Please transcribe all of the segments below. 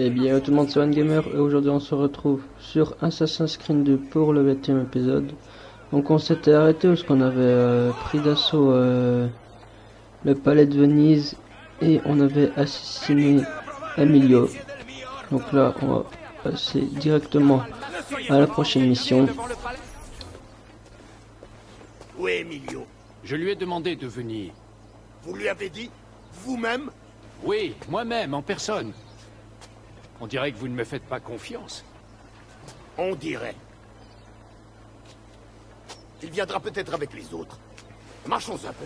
Eh bien tout le monde, c'est One Gamer et aujourd'hui on se retrouve sur Assassin's Creed 2 pour le 20e épisode. Donc on s'était arrêté parce qu'on avait pris d'assaut le palais de Venise et on avait assassiné Emilio. Donc là on va passer directement à la prochaine mission. Où est Emilio? Je lui ai demandé de venir. Vous lui avez dit? Vous-même? Oui, moi-même, en personne. On dirait que vous ne me faites pas confiance. On dirait. Il viendra peut-être avec les autres. Marchons un peu.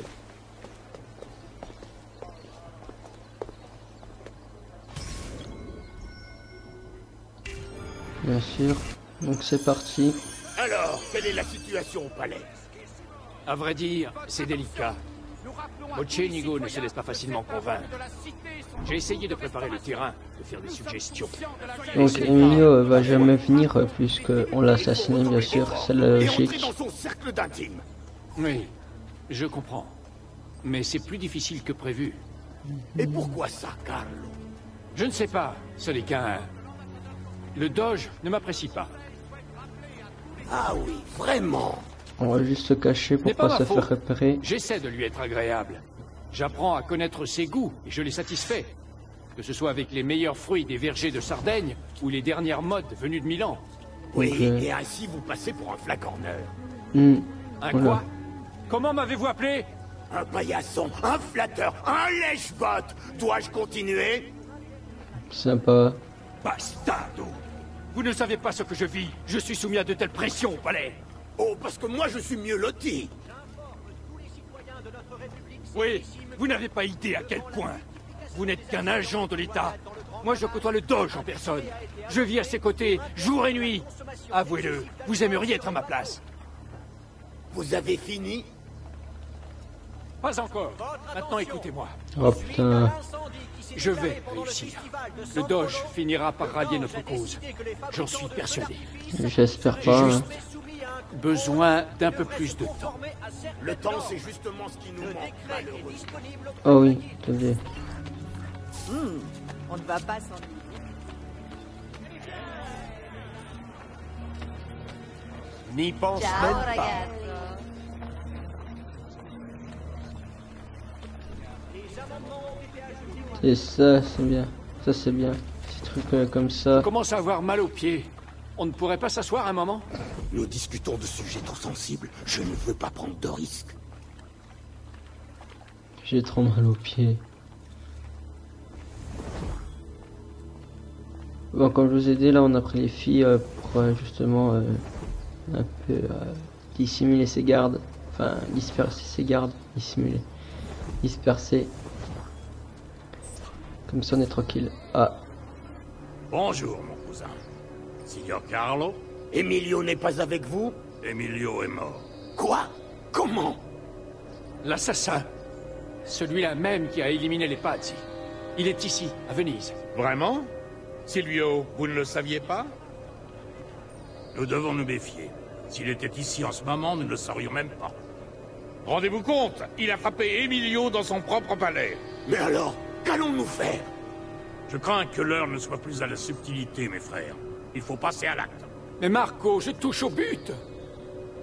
Bien sûr, donc c'est parti. Alors, quelle est la situation au palais? À vrai dire, c'est délicat. Mocenigo ne se laisse pas facilement convaincre. J'ai essayé de préparer le terrain, de faire des suggestions. Donc Emilio va jamais venir puisque on l'a assassiné, bien sûr, c'est la Et entrer logique. dans son cercle d'intime. Oui, je comprends. Mais c'est plus difficile que prévu. Et pourquoi ça, Carlo? Je ne sais pas, ce n'est qu'un... Le Doge ne m'apprécie pas. Ah oui, vraiment. On va juste se cacher pour N'est pas pas ma se faute. faire repérer. J'essaie de lui être agréable. J'apprends à connaître ses goûts et je les satisfais. Que ce soit avec les meilleurs fruits des vergers de Sardaigne ou les dernières modes venues de Milan. Oui, Donc, et ainsi vous passez pour un flagorneur. Un voilà. quoi? Comment m'avez-vous appelé? Un paillasson, un flatteur, un lèche-botte. Dois-je continuer? Sympa. Bastardo! Vous ne savez pas ce que je vis. Je suis soumis à de telles pressions au palais. Oh, parce que moi je suis mieux loti. Oui, vous n'avez pas idée à quel point. Vous n'êtes qu'un agent de l'État. Moi, je côtoie le Doge en personne. Je vis à ses côtés, jour et nuit. Avouez-le, vous aimeriez être à ma place. Vous avez fini? Pas encore. Maintenant, écoutez-moi. Oh putain. Je vais réussir. Le Doge finira par rallier notre cause. J'en suis persuadé. J'espère J'ai pas. Hein. juste besoin d'un peu plus de temps. Le temps, c'est justement ce qui nous manque, malheureusement. Oh oui, attendez. On ne va pas s'ennuyer. N'y pense Ciao même pas. ragazzo. C'est ça, c'est bien. Ça c'est bien. Ces trucs comme ça. Je commence à avoir mal aux pieds. On ne pourrait pas s'asseoir un moment? Nous discutons de sujets trop sensibles. Je ne veux pas prendre de risques. J'ai trop mal aux pieds. Bon, comme je vous ai dit, là on a pris les filles pour justement un peu dissimuler ses gardes. Enfin, disperser ses gardes. Dissimuler. Disperser. Comme ça on est tranquille. Ah, Bonjour, mon cousin. Signor Carlo, Emilio n'est pas avec vous? Emilio est mort. Quoi? Comment? L'assassin. Celui-là même qui a éliminé les Pazzi. Il est ici, à Venise. Vraiment? Silvio, vous ne le saviez pas? Nous devons nous méfier. S'il était ici en ce moment, nous ne le saurions même pas. Rendez-vous compte, il a frappé Emilio dans son propre palais. Mais alors, qu'allons-nous faire? Je crains que l'heure ne soit plus à la subtilité, mes frères. Il faut passer à l'acte. Mais Marco, je touche au but.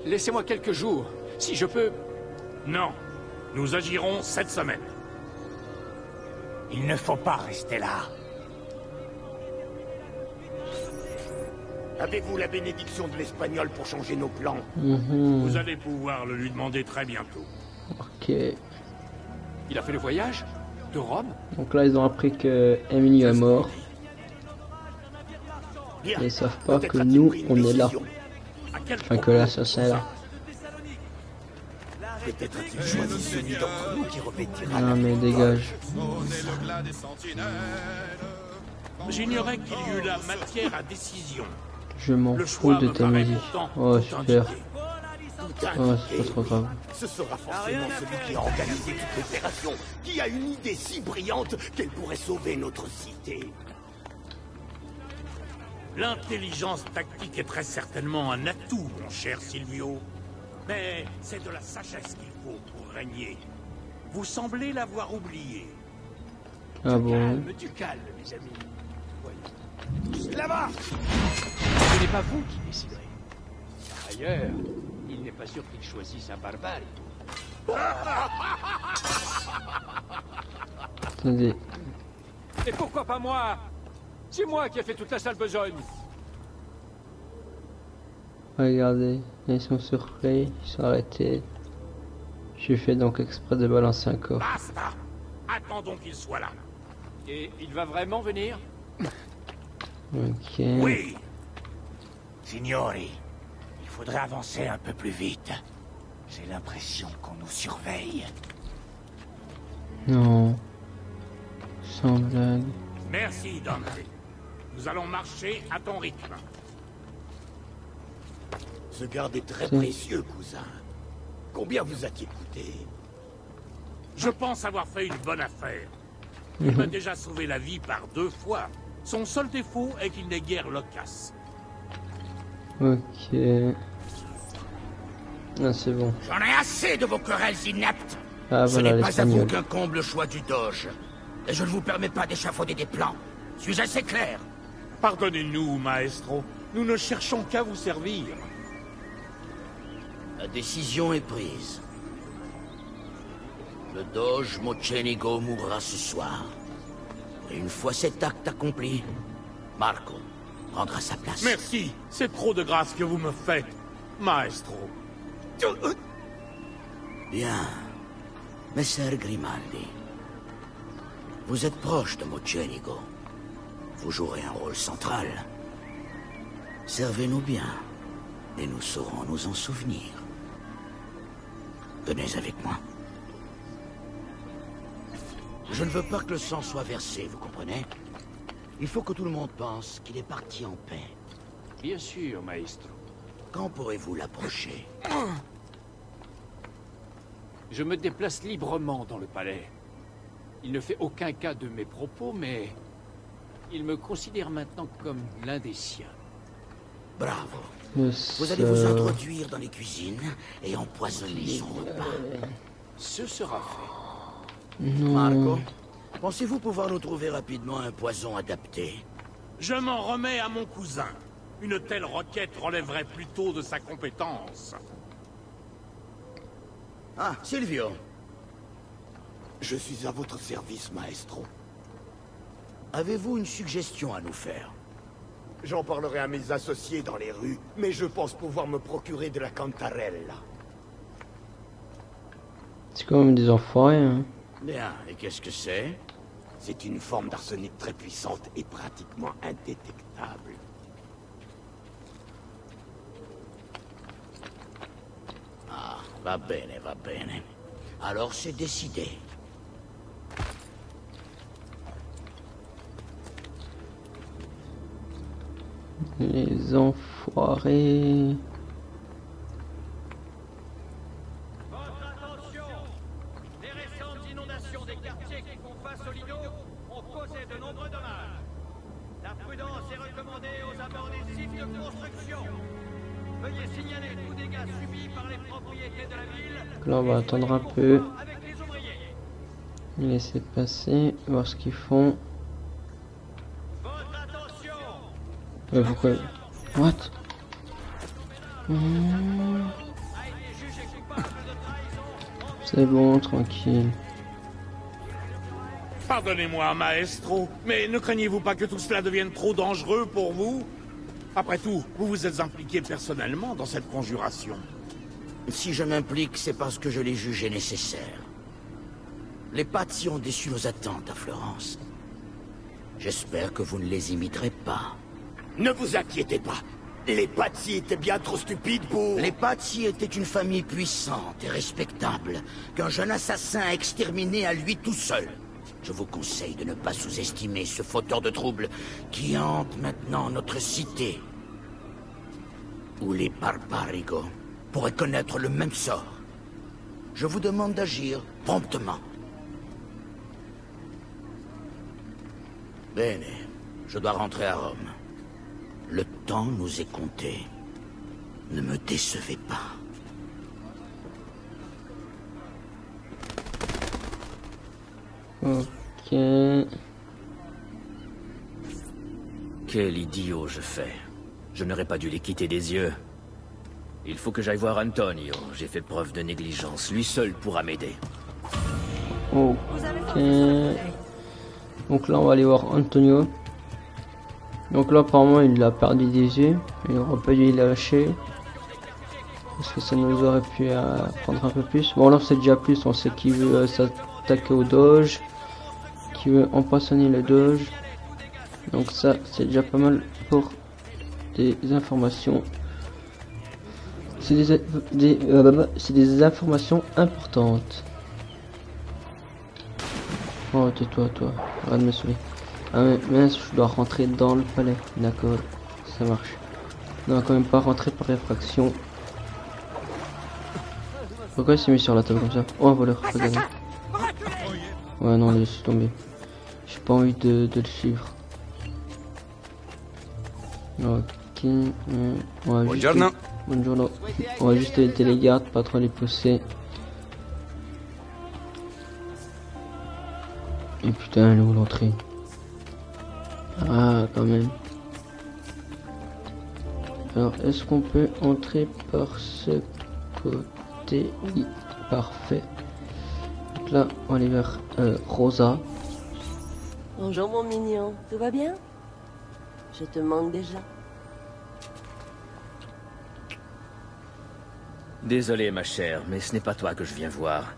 Laissez-moi quelques jours, si je peux. Non, nous agirons cette semaine. Il ne faut pas rester là. Avez-vous la bénédiction de l'Espagnol pour changer nos plans? Vous allez pouvoir le lui demander très bientôt. ok. Il a fait le voyage? De Rome? Donc là ils ont appris que Emilio est mort. Bien. Et ils savent pas Peut-être que a-t-il nous pris une on est là. décision. À quel Enfin que propos, l'assassin est là. Peut-être a-t-il choisi celui d'entre nous qui revêtira Non la mais victoire. dégage. J'ignorais qu'il y eut la matière à décision. Je m'en Le fous choix de me ta paraît musique. pourtant Oh tout super. indiqué. Tout Oh indiqué. c'est pas trop grave. Ce sera forcément celui qui a organisé toute l'opération, qui a une idée si brillante qu'elle pourrait sauver notre cité. L'intelligence tactique est très certainement un atout, mon cher Silvio. Mais c'est de la sagesse qu'il faut pour régner. Vous semblez l'avoir oublié. Ah bon. Du calme, mes amis. Voyons. Là-bas! Ce n'est pas vous qui déciderez. D'ailleurs, il n'est pas sûr qu'il choisisse un barbare. Attendez. Et pourquoi pas moi? C'est moi qui ai fait toute la sale besogne. Regardez, ils sont sur play, ils sont arrêtés. J'ai fait donc exprès de balancer un corps. Basta! Attendons qu'il soit là. Et il va vraiment venir? Ok. Oui. Signori, il faudrait avancer un peu plus vite. J'ai l'impression qu'on nous surveille. Non. Sans blague. Merci, Dante. Nous allons marcher à ton rythme. Ce garde est très précieux, cousin. Combien vous a-t-il coûté? Je pense avoir fait une bonne affaire. Il m'a déjà sauvé la vie par 2 fois. Son seul défaut est qu'il n'est guère loquace. Ok. Ah, c'est bon. J'en ai assez de vos querelles ineptes. Ah, Ce voilà n'est pas à vous l'espagnol. qu'incombe le choix du Doge. Et je ne vous permets pas d'échafauder des plans. Suis-je assez clair? Pardonnez-nous, maestro. Nous ne cherchons qu'à vous servir. La décision est prise. Le Doge Mocenigo mourra ce soir. Et une fois cet acte accompli, Marco prendra sa place. Merci. C'est trop de grâce que vous me faites, maestro. Bien. Messer Grimaldi. Vous êtes proche de Mocenigo. Vous jouerez un rôle central. Servez-nous bien, et nous saurons nous en souvenir. Venez avec moi. Je ne veux pas que le sang soit versé, vous comprenez? Il faut que tout le monde pense qu'il est parti en paix. Bien sûr, maestro. Quand pourrez-vous l'approcher? Je me déplace librement dans le palais. Il ne fait aucun cas de mes propos, mais il me considère maintenant comme l'un des siens. Bravo. Le Vous allez vous sort. introduire dans les cuisines et empoisonner son repas. Ce sera fait. Non. Marco, pensez-vous pouvoir nous trouver rapidement un poison adapté? Je m'en remets à mon cousin. Une telle requête relèverait plutôt de sa compétence. Ah, Silvio. Je suis à votre service, maestro. Avez-vous une suggestion à nous faire? J'en parlerai à mes associés dans les rues, mais je pense pouvoir me procurer de la cantarella. C'est quand même des enfoirés, hein. Bien, et qu'est-ce que c'est? C'est une forme d'arsenic très puissante et pratiquement indétectable. Ah, va bene, va bene. Alors c'est décidé. Les enfoirés. Votre attention! Les récentes inondations des quartiers qui font face au Lido ont causé de nombreux dommages. La prudence est recommandée aux abords des sites de construction. Veuillez signaler tout dégât subi par les propriétés de la ville. Là, on va attendre un peu. Avec les ouvriers. Laisser passer, voir ce qu'ils font. Votre attention! Pourquoi? What? A été jugé coupable de trahison. C'est bon, tranquille. Pardonnez-moi, maestro, mais ne craignez-vous pas que tout cela devienne trop dangereux pour vous? Après tout, vous vous êtes impliqué personnellement dans cette conjuration. Si je m'implique, c'est parce que je l'ai jugé nécessaire. Les Pazzi ont déçu nos attentes à Florence. J'espère que vous ne les imiterez pas. Ne vous inquiétez pas. Les Pazzi étaient bien trop stupides pour... Les Pazzi étaient une famille puissante et respectable, qu'un jeune assassin a exterminé à lui tout seul. Je vous conseille de ne pas sous-estimer ce fauteur de troubles qui hante maintenant notre cité. Où les Barbarigo pourraient connaître le même sort. Je vous demande d'agir promptement. Bene, je dois rentrer à Rome. Le temps nous est compté. Ne me décevez pas. Ok. Quel idiot je fais. Je n'aurais pas dû les quitter des yeux. Il faut que j'aille voir Antonio. J'ai fait preuve de négligence. Lui seul pourra m'aider. Ok. Donc là, on va aller voir Antonio. Donc là, apparemment, il a perdu des yeux. Il aurait pas dû les lâcher. Parce que ça nous aurait pu prendre un peu plus. Bon, là, c'est déjà plus. On sait qu'il veut s'attaquer au doge. Qu'il veut empoisonner le doge. Donc ça, c'est déjà pas mal pour des informations. C'est des informations importantes. Oh, tais-toi, toi. Arrête de me saouler. Ah, mais je dois rentrer dans le palais. D'accord, ça marche. Non, quand même pas rentrer par effraction. Pourquoi il s'est mis sur la table comme ça? Oh, un voleur, regardez. Ouais, non, laisse tomber. J'ai pas envie de le suivre. Ok. Buongiorno. Buongiorno. On va juste éviter les gardes, pas trop les pousser. Et putain, elle est où l'entrée? Ah, quand même. Alors, est-ce qu'on peut entrer par ce côté? Oui, parfait. Donc là, on va aller vers Rosa. Bonjour mon mignon, tout va bien? Je te manque déjà. Désolé, ma chère, mais ce n'est pas toi que je viens voir.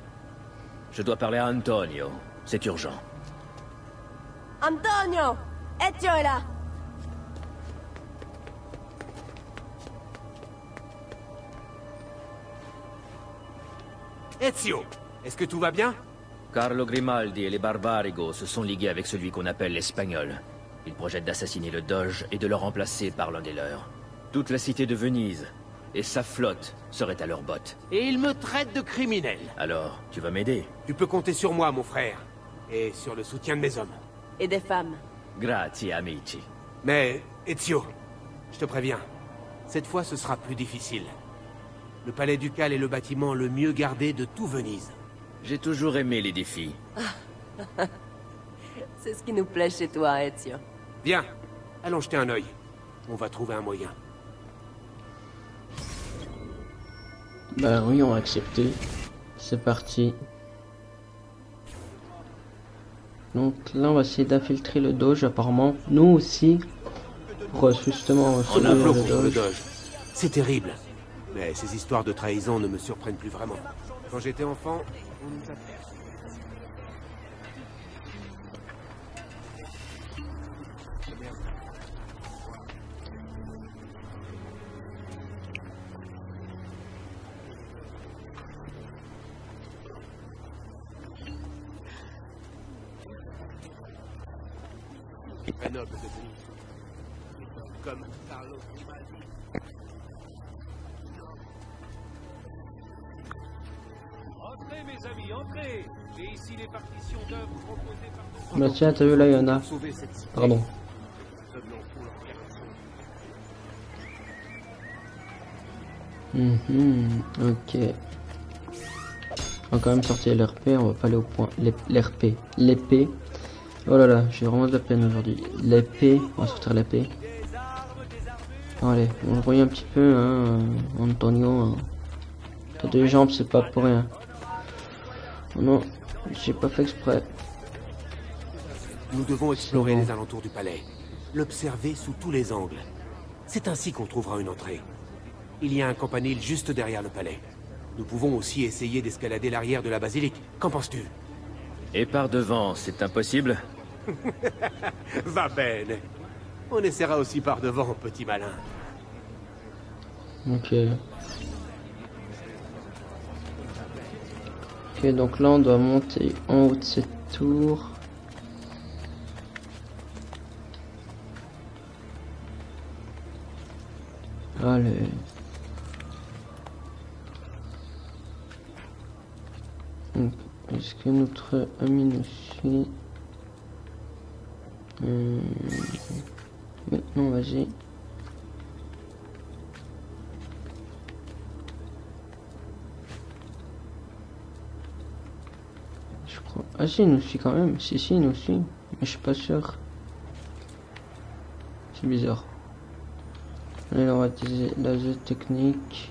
Je dois parler à Antonio. C'est urgent. Antonio! Ezio est là! Ezio, est-ce que tout va bien? Carlo Grimaldi et les Barbarigo se sont ligués avec celui qu'on appelle l'Espagnol. Ils projettent d'assassiner le Doge et de le remplacer par l'un des leurs. Toute la cité de Venise et sa flotte seraient à leurs bottes. Et ils me traitent de criminel. Alors, tu vas m'aider? Tu peux compter sur moi, mon frère. Et sur le soutien de mes hommes. Et des femmes. Grazie, amici. Mais, Ezio, je te préviens, cette fois ce sera plus difficile. Le palais ducal est le bâtiment le mieux gardé de tout Venise. J'ai toujours aimé les défis. C'est ce qui nous plaît chez toi, Ezio. Viens, allons jeter un œil. On va trouver un moyen. Bah oui, on va accepter. C'est parti. Donc là, on va essayer d'infiltrer le doge, apparemment. Nous aussi. Pour justement En un flot contre le doge. C'est terrible. Mais ces histoires de trahison ne me surprennent plus vraiment. Quand j'étais enfant, on nous a... Très noble de Venise. Comme Carlo Grimaldi. Entrez, mes amis, entrez. J'ai ici les partitions d'œuvres proposées par... Bah tiens, t'as vu là, il y en a. Sauver cette cité. Pardon. Ok. On va quand même sortir l'RP, on va pas aller au point. L'RP. L'épée. Oh là là, j'ai vraiment de la peine aujourd'hui. L'épée, on va sortir l'épée. Allez, on le voyait un petit peu, hein, Antonio. Hein. T'as deux jambes, c'est pas pour rien. Oh non, j'ai pas fait exprès. Nous devons explorer les alentours du palais. L'observer sous tous les angles. C'est ainsi qu'on trouvera une entrée. Il y a un campanile juste derrière le palais. Nous pouvons aussi essayer d'escalader l'arrière de la basilique. Qu'en penses-tu? Et par devant, c'est impossible? Va bene. On essaiera aussi par devant, petit malin. Ok. Ok, donc là on doit monter en haut de cette tour. Allez. Donc, est-ce que notre ami nous suit? Maintenant, vas-y. Je crois. Ah si, il nous suit quand même. Si, il nous suit. Mais je suis pas sûr. C'est bizarre. Allez, on va utiliser la Z technique.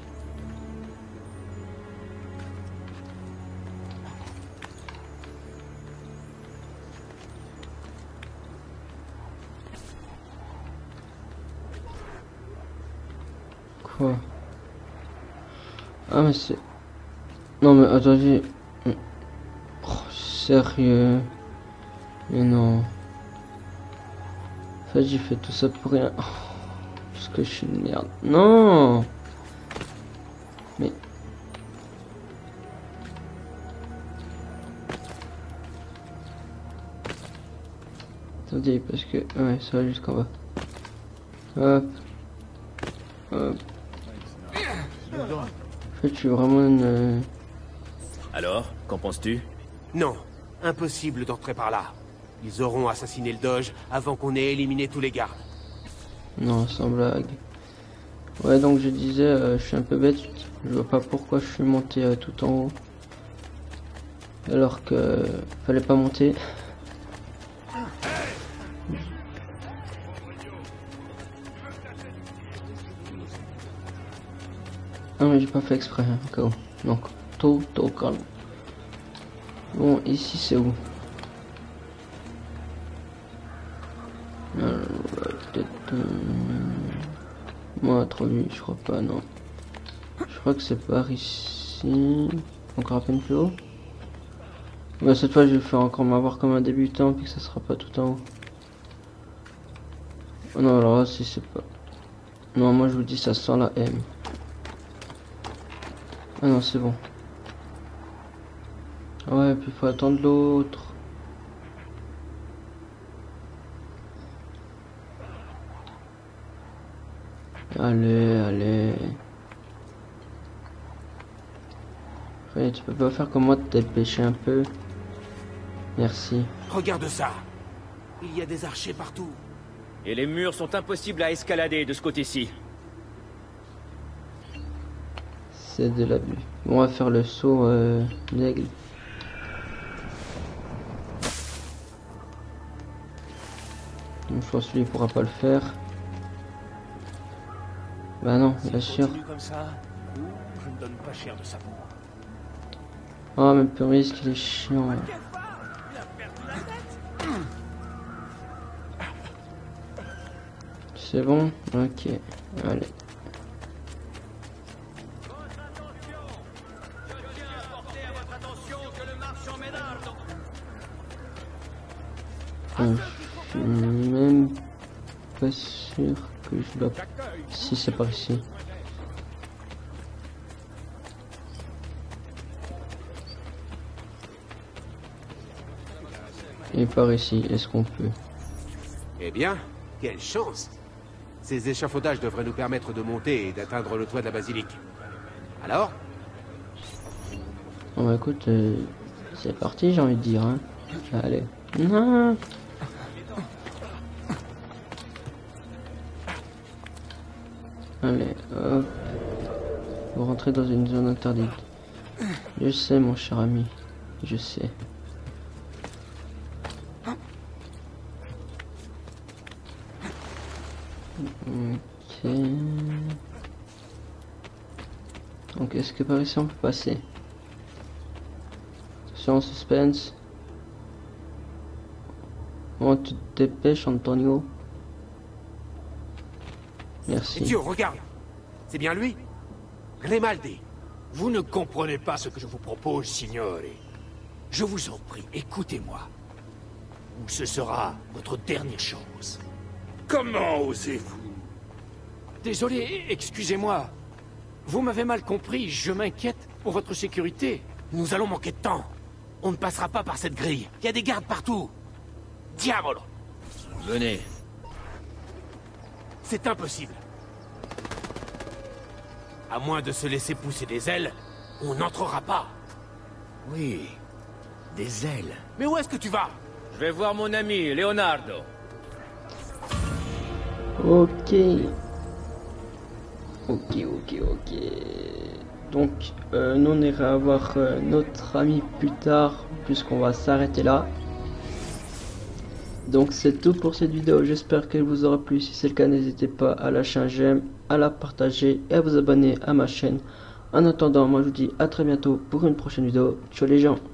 Quoi? Ah mais c'est... Non mais attendez... Oh, sérieux? Mais non... En fait j'ai fait tout ça pour rien... Oh, parce que je suis une merde... Non! Mais... Attendez parce que... Ouais ça va jusqu'en bas... Hop... Hop... En fait, je suis vraiment une... Alors, qu'en penses-tu? Non, impossible d'entrer par là. Ils auront assassiné le Doge avant qu'on ait éliminé tous les gardes. Non, sans blague. Ouais, donc je disais, je suis un peu bête. Je vois pas pourquoi je suis monté tout en haut. Alors que... fallait pas monter. Non mais j'ai pas fait exprès, hein, au cas où. Donc, tout calme. Bon, ici c'est où? Peut-être... Moi, trop lui, je crois pas, non. Je crois que c'est par ici. Encore à peine plus haut. Bah, cette fois, je vais faire encore m'avoir comme un débutant, puis que ça sera pas tout en haut. Oh non, alors là, si c'est pas... Non, moi je vous dis, ça sent la M. Ah non, c'est bon. Ouais, puis il faut attendre l'autre. Allez. Ouais, tu peux pas faire comme moi, te dépêcher un peu. Merci. Regarde ça. Il y a des archers partout. Et les murs sont impossibles à escalader de ce côté-ci. C'est de l'abus. Bon, on va faire le saut d'aigle. Donc, je pense que lui pourra pas le faire. Bah non, bien sûr. Oh, mais peu risque, il est chiant. Ouais. C'est bon? Ok, allez. Je suis même pas sûr que je dois... Si c'est par ici. Et par ici, est-ce qu'on peut? Eh bien, quelle chance! Ces échafaudages devraient nous permettre de monter et d'atteindre le toit de la basilique. Alors? Bon bah écoute, c'est parti, j'ai envie de dire. Hein. Allez. Non. Allez, hop. Vous rentrez dans une zone interdite. Je sais, mon cher ami. Je sais. Ok. Donc, est-ce que par ici on peut passer? Attention, suspense. Oh, tu te dépêches, Antonio. Merci. Dieu, regarde! C'est bien lui? Grimaldi. Vous ne comprenez pas ce que je vous propose, signore. Je vous en prie, écoutez-moi. Ou ce sera votre dernière chance. Comment osez-vous? Désolé, excusez-moi. Vous m'avez mal compris, je m'inquiète pour votre sécurité. Nous allons manquer de temps. On ne passera pas par cette grille. Il y a des gardes partout. Diavolo! Venez. C'est impossible. À moins de se laisser pousser des ailes, on n'entrera pas. Oui, des ailes. Mais où est-ce que tu vas? Je vais voir mon ami, Leonardo. Ok. Donc, nous on ira voir notre ami plus tard, puisqu'on va s'arrêter là. Donc c'est tout pour cette vidéo, j'espère qu'elle vous aura plu. Si c'est le cas, n'hésitez pas à lâcher un j'aime, à la partager et à vous abonner à ma chaîne. En attendant, moi je vous dis à très bientôt pour une prochaine vidéo. Ciao les gens.